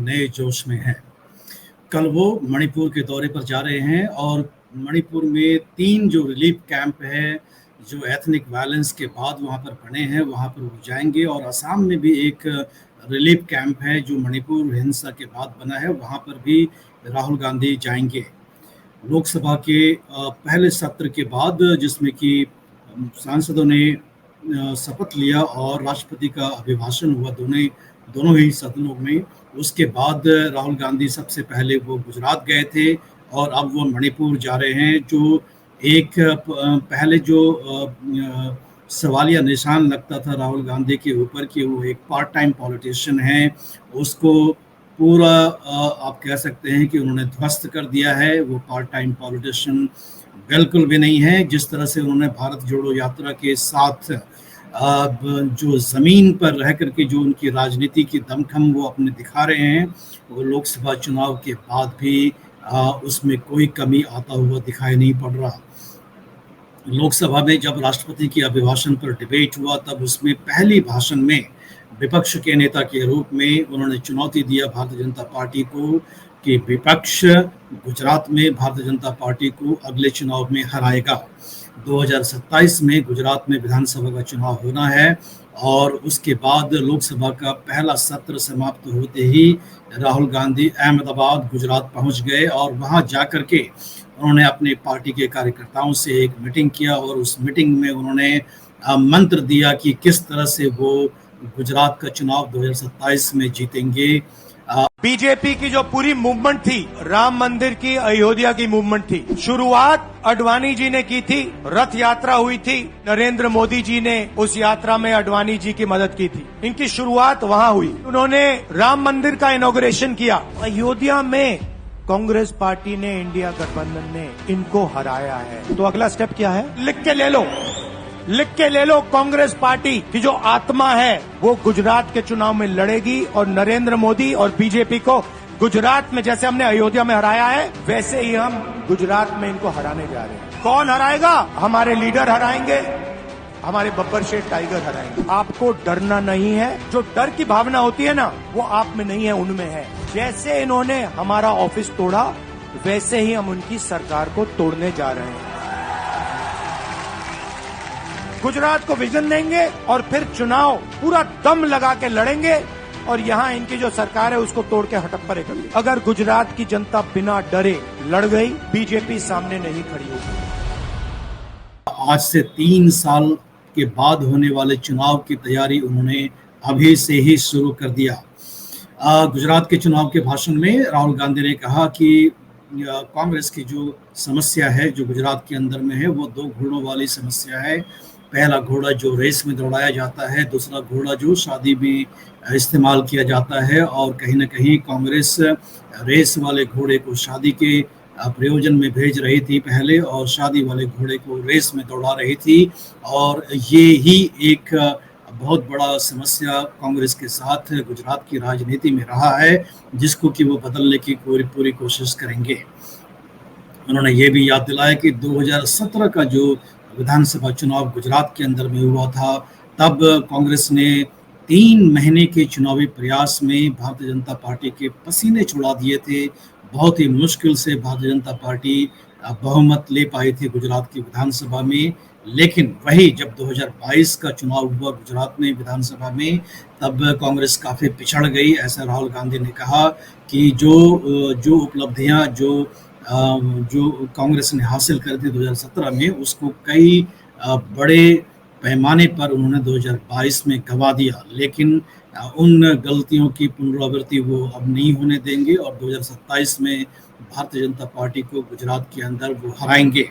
नए जोश में हैं। कल वो मणिपुर के दौरे पर जा रहे हैं और मणिपुर में 3 जो रिलीफ कैंप है, जो एथनिक वायलेंस के बाद वहाँ पर बने हैं, वहाँ पर वो जाएंगे। और असम में भी एक रिलीफ कैंप है जो मणिपुर हिंसा के बाद बना है, वहाँ पर भी राहुल गांधी जाएंगे। लोकसभा के पहले सत्र के बाद, जिसमें कि सांसदों ने शपथ लिया और राष्ट्रपति का अभिभाषण हुआ दोनों ही सदनों में, उसके बाद राहुल गांधी सबसे पहले वो गुजरात गए थे और अब वो मणिपुर जा रहे हैं। जो एक पहले जो सवालिया निशान लगता था राहुल गांधी के ऊपर कि वो एक पार्ट टाइम पॉलिटिशियन हैं, उसको पूरा आप कह सकते हैं कि उन्होंने ध्वस्त कर दिया है। वो पार्ट टाइम पॉलिटिशियन बिल्कुल भी नहीं है। जिस तरह से उन्होंने भारत जोड़ो यात्रा के साथ जो ज़मीन पर रह करके जो उनकी राजनीति की दमखम वो अपने दिखा रहे हैं, वो लोकसभा चुनाव के बाद भी उसमें कोई कमी आता हुआ दिखाई नहीं पड़ रहा। लोकसभा में जब राष्ट्रपति के अभिभाषण पर डिबेट हुआ, तब उसमें पहली भाषण में विपक्ष के नेता के रूप में उन्होंने चुनौती दिया भारतीय जनता पार्टी को कि विपक्ष गुजरात में भारतीय जनता पार्टी को अगले चुनाव में हराएगा। 2027 में गुजरात में विधानसभा का चुनाव होना है और उसके बाद लोकसभा का पहला सत्र समाप्त होते ही राहुल गांधी अहमदाबाद गुजरात पहुंच गए और वहां जाकर के उन्होंने अपने पार्टी के कार्यकर्ताओं से एक मीटिंग किया और उस मीटिंग में उन्होंने मंत्र दिया कि किस तरह से वो गुजरात का चुनाव 2027 में जीतेंगे। बीजेपी की जो पूरी मूवमेंट थी, राम मंदिर की, अयोध्या की मूवमेंट थी, शुरुआत अडवाणी जी ने की थी, रथ यात्रा हुई थी, नरेंद्र मोदी जी ने उस यात्रा में अडवाणी जी की मदद की थी। इनकी शुरुआत वहां हुई। उन्होंने राम मंदिर का इनॉग्रेशन किया। अयोध्या में कांग्रेस पार्टी ने, इंडिया गठबंधन ने इनको हराया है। तो अगला स्टेप क्या है? लिख के ले लो। कांग्रेस पार्टी की जो आत्मा है वो गुजरात के चुनाव में लड़ेगी और नरेंद्र मोदी और बीजेपी को गुजरात में, जैसे हमने अयोध्या में हराया है, वैसे ही हम गुजरात में इनको हराने जा रहे हैं। कौन हराएगा? हमारे लीडर हराएंगे, हमारे बब्बर शेठ टाइगर हराएंगे। आपको डरना नहीं है। जो डर की भावना होती है ना, वो आप में नहीं है, उनमें है। जैसे इन्होंने हमारा ऑफिस तोड़ा, वैसे ही हम उनकी सरकार को तोड़ने जा रहे हैं। गुजरात को विजन देंगे और फिर चुनाव पूरा दम लगा के लड़ेंगे और यहाँ इनकी जो सरकार है उसको तोड़ के हटप्परे कर देंगे। अगर गुजरात की जनता बिना डरे लड़ गई, बीजेपी सामने नहीं खड़ी होगी। आज से 3 साल के बाद होने वाले चुनाव की तैयारी उन्होंने अभी से ही शुरू कर दिया। गुजरात के चुनाव के भाषण में राहुल गांधी ने कहा कि कांग्रेस की जो समस्या है जो गुजरात के अंदर में है, वो 2 घोड़ों वाली समस्या है। पहला घोड़ा जो रेस में दौड़ाया जाता है, दूसरा घोड़ा जो शादी में इस्तेमाल किया जाता है। और कहीं ना कहीं कांग्रेस रेस वाले घोड़े को शादी के प्रयोजन में भेज रही थी पहले, और शादी वाले घोड़े को रेस में दौड़ा रही थी। और ये ही एक बहुत बड़ा समस्या कांग्रेस के साथ गुजरात की राजनीति में रहा है, जिसको कि वो बदलने की पूरी कोशिश करेंगे। उन्होंने ये भी याद दिलाया कि 2017 का जो विधानसभा चुनाव गुजरात के अंदर में हुआ था, तब कांग्रेस ने 3 महीने के चुनावी प्रयास में भारतीय जनता पार्टी के पसीने छुड़ा दिए थे। बहुत ही मुश्किल से भारतीय जनता पार्टी बहुमत ले पाई थी गुजरात की विधानसभा में। लेकिन वही जब 2022 का चुनाव हुआ गुजरात में विधानसभा में, तब कांग्रेस काफ़ी पिछड़ गई। ऐसा राहुल गांधी ने कहा कि जो उपलब्धियां जो कांग्रेस ने हासिल कर दी 2017 में, उसको कई बड़े पैमाने पर उन्होंने 2022 में गंवा दिया। लेकिन उन गलतियों की पुनरावृत्ति वो अब नहीं होने देंगे और 2027 में भारतीय जनता पार्टी को गुजरात के अंदर वो हराएंगे।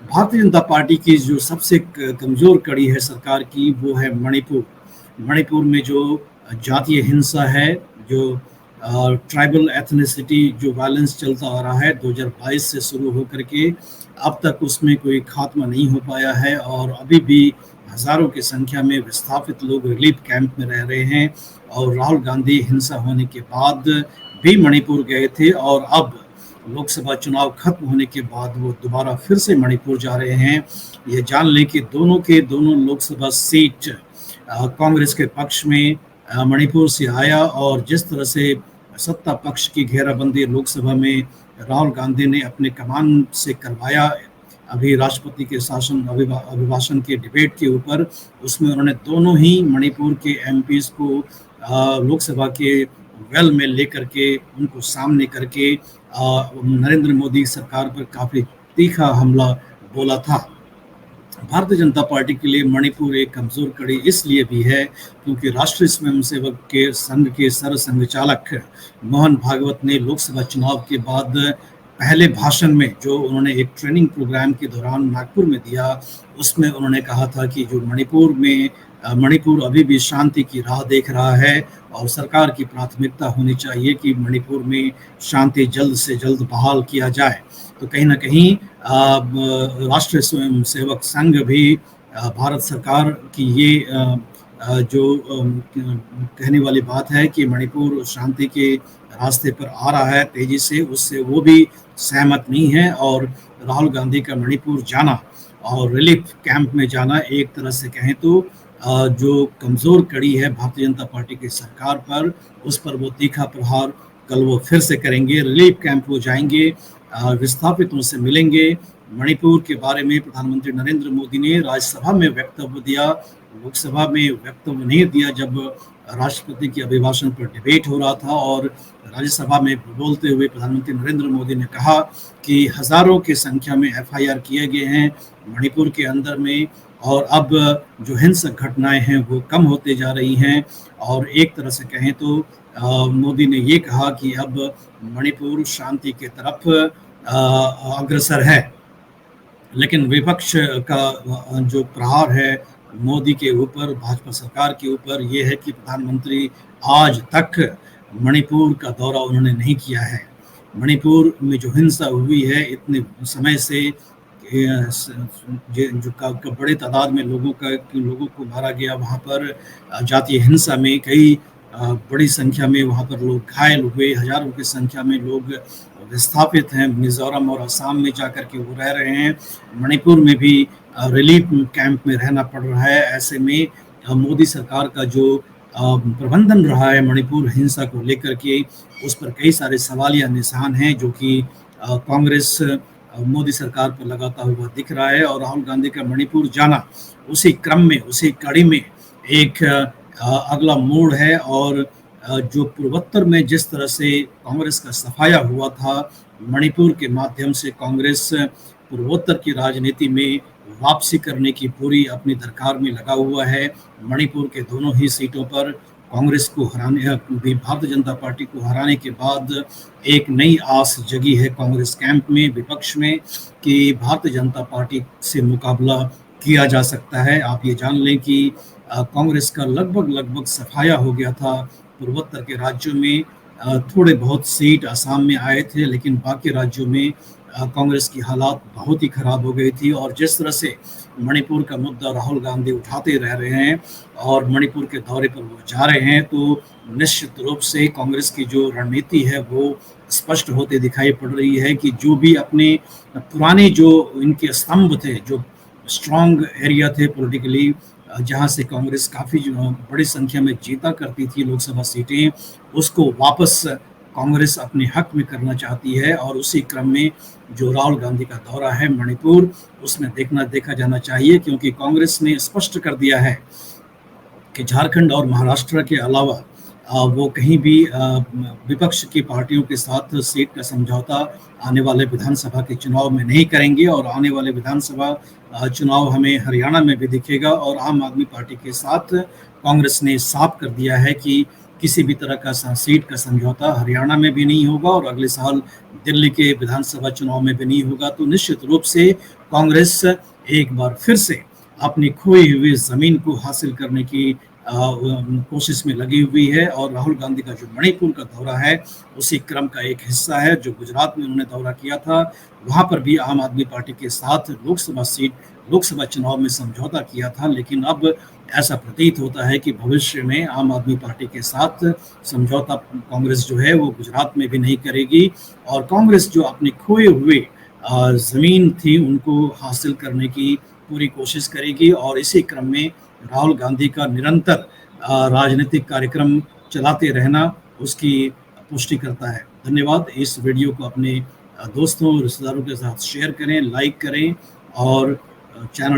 भारतीय जनता पार्टी की जो सबसे कमज़ोर कड़ी है सरकार की, वो है मणिपुर में जो जातीय हिंसा है, जो ट्राइबल एथनिसिटी जो वायलेंस चलता आ रहा है 2022 से शुरू होकर के अब तक, उसमें कोई खात्मा नहीं हो पाया है। और अभी भी हज़ारों की संख्या में विस्थापित लोग रिलीफ कैंप में रह रहे हैं। और राहुल गांधी हिंसा होने के बाद भी मणिपुर गए थे और अब लोकसभा चुनाव खत्म होने के बाद वो दोबारा फिर से मणिपुर जा रहे हैं। ये जान लें कि दोनों लोकसभा सीट कांग्रेस के पक्ष में मणिपुर से आया। और जिस तरह से सत्ता पक्ष की घेराबंदी लोकसभा में राहुल गांधी ने अपने कमान से करवाया। अभी राष्ट्रपति के शासन अभिभाषण के डिबेट के ऊपर, उसमें उन्होंने दोनों ही मणिपुर के एमपीज को लोकसभा के वेल में लेकर के उनको सामने करके नरेंद्र मोदी सरकार पर काफी तीखा हमला बोला था। भारतीय जनता पार्टी के लिए मणिपुर एक कमजोर कड़ी इसलिए भी है क्योंकि राष्ट्रीय स्वयंसेवक के संघ के सरसंघचालक मोहन भागवत ने लोकसभा चुनाव के बाद पहले भाषण में, जो उन्होंने एक ट्रेनिंग प्रोग्राम के दौरान नागपुर में दिया, उसमें उन्होंने कहा था कि जो मणिपुर अभी भी शांति की राह देख रहा है और सरकार की प्राथमिकता होनी चाहिए कि मणिपुर में शांति जल्द से जल्द बहाल किया जाए। तो कहीं ना कहीं राष्ट्रीय स्वयंसेवक संघ भी भारत सरकार की ये जो कहने वाली बात है कि मणिपुर शांति के रास्ते पर आ रहा है तेजी से, उससे वो भी सहमत नहीं है। और राहुल गांधी का मणिपुर जाना और रिलीफ कैंप में जाना एक तरह से कहें तो जो कमजोर कड़ी है भारतीय जनता पार्टी की सरकार पर, उस पर वो तीखा प्रहार कल वो फिर से करेंगे। रिलीफ कैंप वो जाएंगे, विस्थापितों से मिलेंगे। मणिपुर के बारे में प्रधानमंत्री नरेंद्र मोदी ने राज्यसभा में वक्तव्य दिया, लोकसभा में वक्तव्य नहीं दिया जब राष्ट्रपति के अभिभाषण पर डिबेट हो रहा था। और राज्यसभा में बोलते हुए प्रधानमंत्री नरेंद्र मोदी ने कहा कि हजारों की संख्या में एफआईआर किए गए हैं मणिपुर के अंदर में, और अब जो हिंसक घटनाएं हैं वो कम होते जा रही हैं। और एक तरह से कहें तो मोदी ने ये कहा कि अब मणिपुर शांति के तरफ अग्रसर है। लेकिन विपक्ष का जो प्रहार है मोदी के ऊपर, भाजपा सरकार के ऊपर, ये है कि प्रधानमंत्री आज तक मणिपुर का दौरा उन्होंने नहीं किया है। मणिपुर में जो हिंसा हुई है इतने समय से, जो बड़े तादाद में लोगों को मारा गया, वहाँ पर जातीय हिंसा में कई बड़ी संख्या में वहाँ पर लोग घायल हुए, हजारों की संख्या में लोग विस्थापित हैं, मिजोरम और असम में जाकर के वो रह रहे हैं। मणिपुर में भी रिलीफ कैंप में रहना पड़ रहा है। ऐसे में मोदी सरकार का जो प्रबंधन रहा है मणिपुर हिंसा को लेकर के, उस पर कई सारे सवालिया निशान हैं जो कि कांग्रेस मोदी सरकार पर लगाता हुआ दिख रहा है। और राहुल गांधी का मणिपुर जाना उसी क्रम में, उसी कड़ी में एक अगला मोड़ है। और जो पूर्वोत्तर में जिस तरह से कांग्रेस का सफाया हुआ था, मणिपुर के माध्यम से कांग्रेस पूर्वोत्तर की राजनीति में वापसी करने की पूरी अपनी दरकार में लगा हुआ है। मणिपुर के दोनों ही सीटों पर कांग्रेस को हराने, भारतीय जनता पार्टी को हराने के बाद एक नई आस जगी है कांग्रेस कैंप में, विपक्ष में, कि भारतीय जनता पार्टी से मुकाबला किया जा सकता है। आप ये जान लें कि कांग्रेस का लगभग सफाया हो गया था पूर्वोत्तर के राज्यों में। थोड़े बहुत सीट असम में आए थे, लेकिन बाकी राज्यों में कांग्रेस की हालात बहुत ही खराब हो गई थी। और जिस तरह से मणिपुर का मुद्दा राहुल गांधी उठाते रह रहे हैं और मणिपुर के दौरे पर वो जा रहे हैं, तो निश्चित रूप से कांग्रेस की जो रणनीति है वो स्पष्ट होते दिखाई पड़ रही है कि जो भी अपने पुराने जो इनके स्तंभ थे, जो स्ट्रॉन्ग एरिया थे पॉलिटिकली, जहां से कांग्रेस काफ़ी बड़ी संख्या में जीता करती थी लोकसभा सीटें, उसको वापस कांग्रेस अपने हक में करना चाहती है। और उसी क्रम में जो राहुल गांधी का दौरा है मणिपुर, उसमें देखा जाना चाहिए, क्योंकि कांग्रेस ने स्पष्ट कर दिया है कि झारखंड और महाराष्ट्र के अलावा वो कहीं भी विपक्ष की पार्टियों के साथ सीट का समझौता आने वाले विधानसभा के चुनाव में नहीं करेंगे। और आने वाले विधानसभा चुनाव हमें हरियाणा में भी दिखेगा। और आम आदमी पार्टी के साथ कांग्रेस ने साफ कर दिया है कि किसी भी तरह का सीट का समझौता हरियाणा में भी नहीं होगा और अगले साल दिल्ली के विधानसभा चुनाव में भी नहीं होगा। तो निश्चित रूप से कांग्रेस एक बार फिर से अपनी खोई हुई जमीन को हासिल करने की कोशिश में लगी हुई है। और राहुल गांधी का जो मणिपुर का दौरा है उसी क्रम का एक हिस्सा है। जो गुजरात में उन्होंने दौरा किया था, वहां पर भी आम आदमी पार्टी के साथ लोकसभा चुनाव में समझौता किया था, लेकिन अब ऐसा प्रतीत होता है कि भविष्य में आम आदमी पार्टी के साथ समझौता कांग्रेस जो है वो गुजरात में भी नहीं करेगी। और कांग्रेस जो अपनी खोए हुए जमीन थी उनको हासिल करने की पूरी कोशिश करेगी। और इसी क्रम में राहुल गांधी का निरंतर राजनीतिक कार्यक्रम चलाते रहना, उसकी पुष्टि करता है। धन्यवाद। इस वीडियो को अपने दोस्तों और रिश्तेदारों के साथ शेयर करें, लाइक करें और चैनल